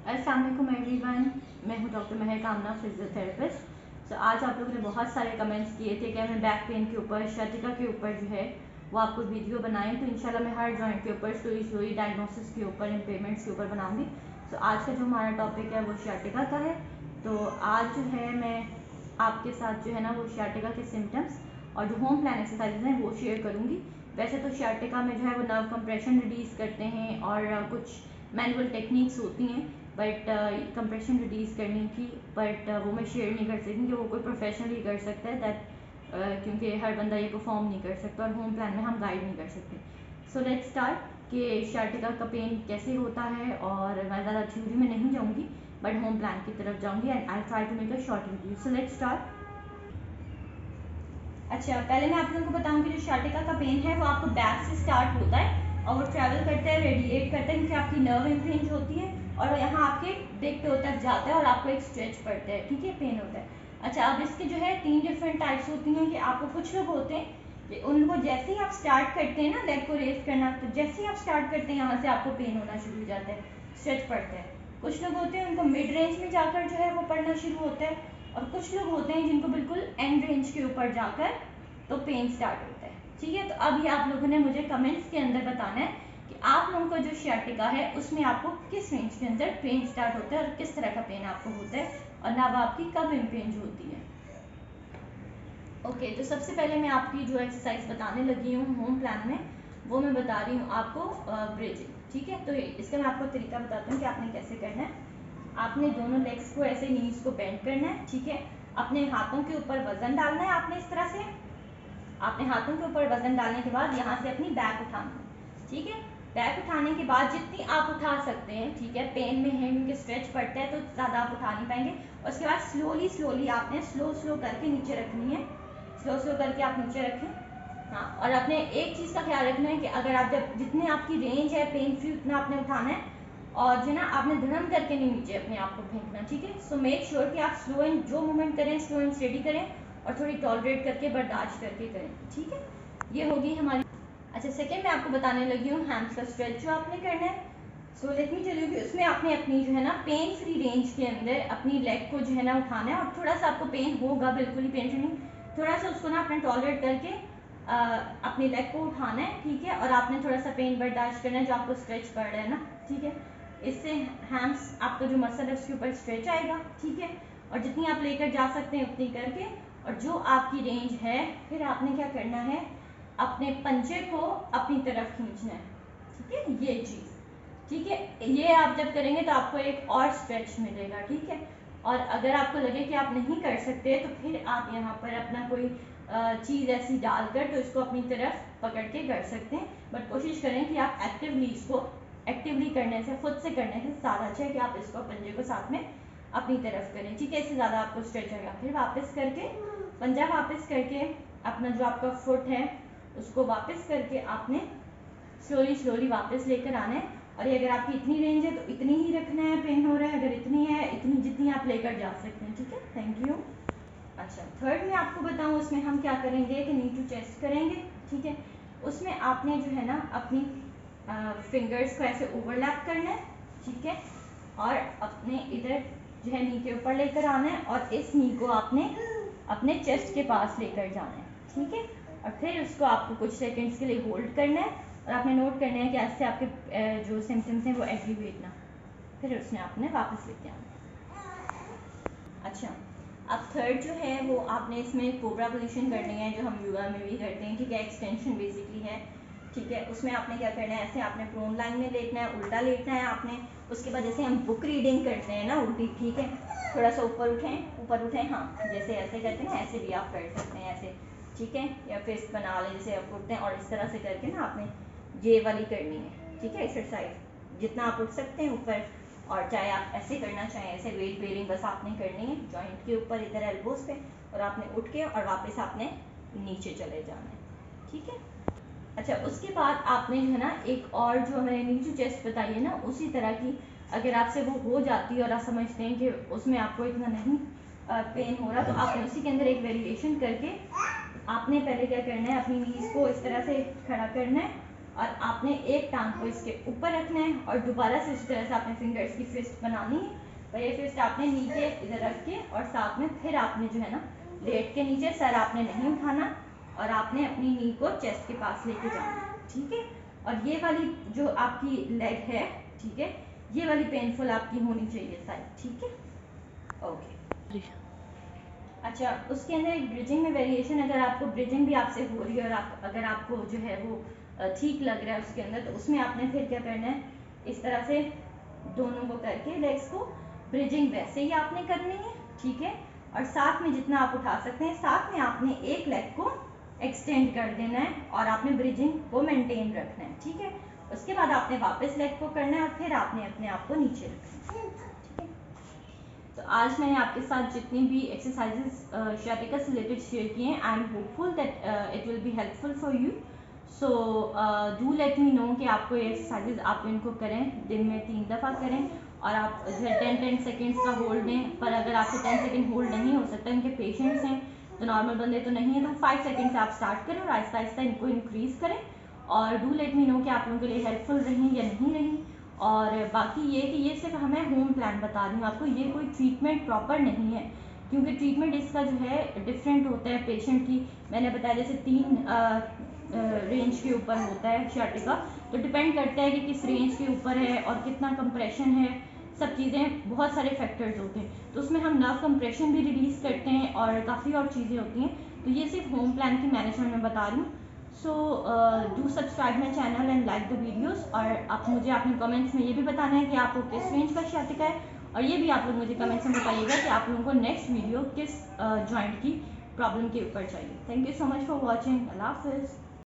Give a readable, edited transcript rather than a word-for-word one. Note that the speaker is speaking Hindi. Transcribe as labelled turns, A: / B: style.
A: अस्सलाम वालेकुम एवरीवन, मैं हूं डॉक्टर महक आमना, फिजियोथेरेपिस्ट। आज आप लोगों ने बहुत सारे कमेंट्स किए थे कि मैं बैक पेन के ऊपर, शर्टिका के ऊपर जो है वो आपको वीडियो बनाएं। तो इंशाल्लाह मैं हर जॉइंट के ऊपर, स्टोरी डायग्नोसिस के ऊपर, इम्पेयरमेंट्स के ऊपर बनाऊंगी। आज का जो हमारा टॉपिक है वो शर्टिका का है। तो आज जो है मैं आपके साथ जो है ना वो शर्टिका के सिम्टम्स और जो होम प्लान एक्सरसाइज हैं वो शेयर करूँगी। वैसे तो शर्टिका में जो है वो नर्व कंप्रेशन रिलीज़ करते हैं और कुछ मैनुअल टेक्निक्स होती हैं, बट कंप्रेशन रिलीज़ करने की, बट वो मैं शेयर नहीं कर सकती कि वो कोई प्रोफेशनली कर सकता है दैट, क्योंकि हर बंदा ये परफॉर्म नहीं कर सकता और होम प्लान में हम गाइड नहीं कर सकते। सो लेट्स स्टार्ट कि शर्टिका का पेन कैसे होता है, और मैं ज़्यादा थ्योरी में नहीं जाऊँगी बट होम प्लान की तरफ जाऊँगी and I try to make a short review. So let's start. अच्छा, पहले मैं आप लोगों को बताऊँ कि जो शर्टिका का पेन है वो आपको बैक से स्टार्ट होता है और वो ट्रैवल करता है, रेडिएट करता है क्योंकि आपकी नर्व इम्प्रिंज होती है और यहाँ आपके देखते हो तक जाता है और आपको एक स्ट्रेच पड़ता है, ठीक है, पेन होता है। अच्छा, अब इसके जो है 3 डिफरेंट टाइप्स होती हैं कि आपको कुछ लोग होते हैं कि उनको जैसे ही आप स्टार्ट करते हैं ना लेग को रेस करना, तो जैसे ही आप स्टार्ट करते हैं यहाँ से आपको पेन होना शुरू हो जाता है, स्ट्रेच पड़ता है। कुछ लोग होते हैं उनको मिड रेंज में जाकर जो है वो पड़ना शुरू होता है, और कुछ लोग होते हैं जिनको बिल्कुल एंड रेंज के ऊपर जाकर तो पेन स्टार्ट होता है, ठीक है। तो अब ये आप लोगों ने मुझे कमेंट्स के अंदर बताना है कि आप लोगों का जो शर्टिका है उसमें आपको किस रेंज के अंदर पेन स्टार्ट होता है और किस तरह का पेन आपको होता है और नर्व आपकी कब इम्पेंज होती है। ओके, तो सबसे पहले मैं आपकी जो एक्सरसाइज बताने लगी हूँ होम प्लान में, वो मैं बता रही हूँ आपको ब्रिजिंग, ठीक है। तो इसका मैं आपको तरीका बताती हूँ कि आपने कैसे करना है। आपने दोनों लेग्स को ऐसे नीज को बेंड करना है, ठीक है। अपने हाथों के ऊपर वजन डालना है, आपने इस तरह से आपने हाथों के ऊपर वजन डालने के बाद यहाँ से अपनी बैक उठाना है, ठीक है। बैक उठाने के बाद जितनी आप उठा सकते हैं, ठीक है, पेन में है क्योंकि स्ट्रेच पड़ता है तो ज़्यादा आप उठा नहीं पाएंगे। और उसके बाद स्लोली आपने स्लो करके नीचे रखनी है, स्लो करके आप नीचे रखें। हाँ, और अपने एक चीज़ का ख्याल रखना है कि अगर आप जब जितनी आपकी रेंज है पेन फ्री उतना आपने उठाना है और जो ना आपने धड़म करके नहीं नीचे अपने आप को फेंकना, ठीक है। सो मेक श्योर कि आप स्लो एंड जो मूवमेंट करें स्लो एंड स्टेडी करें और थोड़ी टॉलरेट करके बर्दाश्त करके करें, ठीक है। ये होगी हमारी। अच्छा, सेकेंड मैं आपको बताने लगी हूँ हैंड्स का स्ट्रेच जो आपने करना है। So let me tell you कि उसमें आपने अपनी जो है ना पेन फ्री रेंज के अंदर अपनी लेग को जो है ना उठाना है और थोड़ा सा आपको पेन होगा, बिल्कुल ही पेन फ्री नहीं, थोड़ा सा उसको ना अपने टॉलरेट करके अपनी लेग को उठाना है, ठीक है। और आपने थोड़ा सा पेन बर्दाश्त करना है जो आपको स्ट्रेच पड़ रहा है ना, ठीक है। इससे हैंड्स आपका जो मसल है उसके ऊपर स्ट्रेच आएगा, ठीक है। और जितनी आप लेकर जा सकते हैं उतनी करके, और जो आपकी रेंज है फिर आपने क्या करना है, अपने पंजे को अपनी तरफ खींचना है, ठीक है, ये चीज़, ठीक है। ये आप जब करेंगे तो आपको एक और स्ट्रेच मिलेगा, ठीक है। और अगर आपको लगे कि आप नहीं कर सकते तो फिर आप यहाँ पर अपना कोई चीज़ ऐसी डालकर तो इसको अपनी तरफ पकड़ के कर सकते हैं, बट कोशिश करें कि आप एक्टिवली करने से, खुद से करने से ज़्यादा अच्छा है कि आप इसको पंजे को साथ में अपनी तरफ करें, ठीक है। इससे ज़्यादा आपको स्ट्रेच आएगा। फिर वापस करके पंजा वापस करके अपना जो आपका फुट है उसको वापस करके आपने स्लोली वापस लेकर आना है। और ये अगर आपकी इतनी रेंज है तो इतनी ही रखना है, पेन हो रहा है अगर इतनी है, इतनी जितनी आप लेकर जा सकते हैं, ठीक है। Thank you. अच्छा, थर्ड में आपको बताऊं उसमें हम क्या करेंगे कि नी टू चेस्ट करेंगे, ठीक है। उसमें आपने जो है ना अपनी फिंगर्स को ऐसे ओवरलैप करना है, ठीक है। और अपने इधर जो है नी के ऊपर लेकर आना है और इस नी को आपने अपने चेस्ट के पास लेकर जाना है, ठीक है। और फिर उसको आपको कुछ सेकंड्स के लिए होल्ड करना है और आपने नोट करना है कि ऐसे आपके जो सिम्टम्स हैं वो एग्रीवेट ना, फिर उसने आपने वापस लेके आना है। अच्छा, अब थर्ड जो है वो आपने इसमें कोबरा पोजीशन करनी है जो हम योगा में भी करते हैं, ठीक है, एक्सटेंशन बेसिकली है, ठीक है। उसमें आपने क्या करना है, ऐसे आपने प्रोन लाइन में लेटना है, उल्टा लेटना है आपने। उसके बाद जैसे हम बुक रीडिंग करते हैं ना उल्टी, ठीक है, थोड़ा सा ऊपर उठें, हाँ, जैसे ऐसे करते हैं ऐसे भी आप कर सकते हैं ऐसे, ठीक है, या फिस्ट बना लें जैसे आप उठते हैं और इस तरह से करके ना आपने ये वाली करनी है, ठीक है, एक्सरसाइज जितना आप उठ सकते हैं ऊपर। और चाहे आप ऐसे करना चाहें ऐसे वेट बेयरिंग बस आपने करनी है जॉइंट के ऊपर इधर एल्बोज पे, और आपने उठ के और वापस आपने नीचे चले जाना है, ठीक है। अच्छा, उसके बाद आपने जो है ना एक और जो मैंने नीचे चेस्ट बताई है ना उसी तरह की, अगर आपसे वो हो जाती है और आप समझते हैं कि उसमें आपको इतना नहीं पेन हो रहा, तो आपने उसी के अंदर एक वेरिएशन करके आपने पहले क्या करना है, अपनी नीज को इस तरह से खड़ा करना है और आपने एक टांग को इसके ऊपर रखना है और दोबारा से इस तरह से आपने फिंगर्स की फिस्ट बनानी है। और ये फिस्ट आपने नीचे इधर रख के और साथ में फिर आपने जो है ना लेट के नीचे सर आपने नहीं उठाना और आपने अपनी नी को चेस्ट के पास लेके जाना, ठीक है। और ये वाली जो आपकी लेग है, ठीक है, ये वाली पेनफुल आपकी होनी चाहिए साइड, ठीक है, ओके। अच्छा, उसके अंदर एक ब्रिजिंग में वेरिएशन, अगर आपको ब्रिजिंग भी आपसे हो रही है और अगर आपको जो है वो ठीक लग रहा है उसके अंदर, तो उसमें आपने फिर क्या करना है, इस तरह से दोनों को करके लेग्स को ब्रिजिंग वैसे ही आपने करनी है, ठीक है। और साथ में जितना आप उठा सकते हैं, साथ में आपने एक लेग को एक्सटेंड कर देना है और आपने ब्रिजिंग को मेंटेन रखना है, ठीक है। उसके बाद आपने वापस लेग को करना है और फिर आपने अपने आप को नीचे रखना है, ठीक है। तो आज मैंने आपके साथ जितनी भी एक्सरसाइजेस sciatica से रिलेटेड शेयर किए हैं, I am hopeful that it will be helpful for you. So do let me know कि आपको ये एक्सरसाइजेज आप इनको करें, दिन में 3 दफ़ा करें और आप 10 सेकेंड्स का होल्ड दें। पर अगर आपसे 10 सेकेंड होल्ड नहीं हो सकता, इनके पेशेंट्स हैं तो नॉर्मल बंदे तो नहीं है, तो 5 सेकेंड से आप स्टार्ट करें और आहिस्ता आहिस्ता इनको इंक्रीज़ करें। और डू लेट मी नो कि आप लोगों के लिए हेल्पफुल रही या नहीं रही। और बाकी ये कि ये सिर्फ हमें होम प्लान बता रही हूँ आपको, ये कोई ट्रीटमेंट प्रॉपर नहीं है, क्योंकि ट्रीटमेंट इसका जो है डिफरेंट होता है पेशेंट की। मैंने बताया जैसे 3 रेंज के ऊपर होता है sciatica, तो डिपेंड करता है कि किस रेंज के ऊपर है और कितना कंप्रेशन है, सब चीज़ें बहुत सारे फैक्टर्स होते हैं। तो उसमें हम नर्व कंप्रेशन भी रिलीज़ करते हैं और काफ़ी और चीज़ें होती हैं। तो ये सिर्फ होम प्लान की मैनेजमेंट में बता रही हूँ। So do subscribe my channel and like the videos. और आप मुझे अपने कमेंट्स में ये भी बताना है कि आपको किस रेंज का sciatica है, और ये भी आप लोग मुझे कमेंट्स में बताइएगा कि आप लोगों को नेक्स्ट वीडियो किस जॉइंट की प्रॉब्लम के ऊपर चाहिए। Thank you so much for watching. Allah हाफिज़।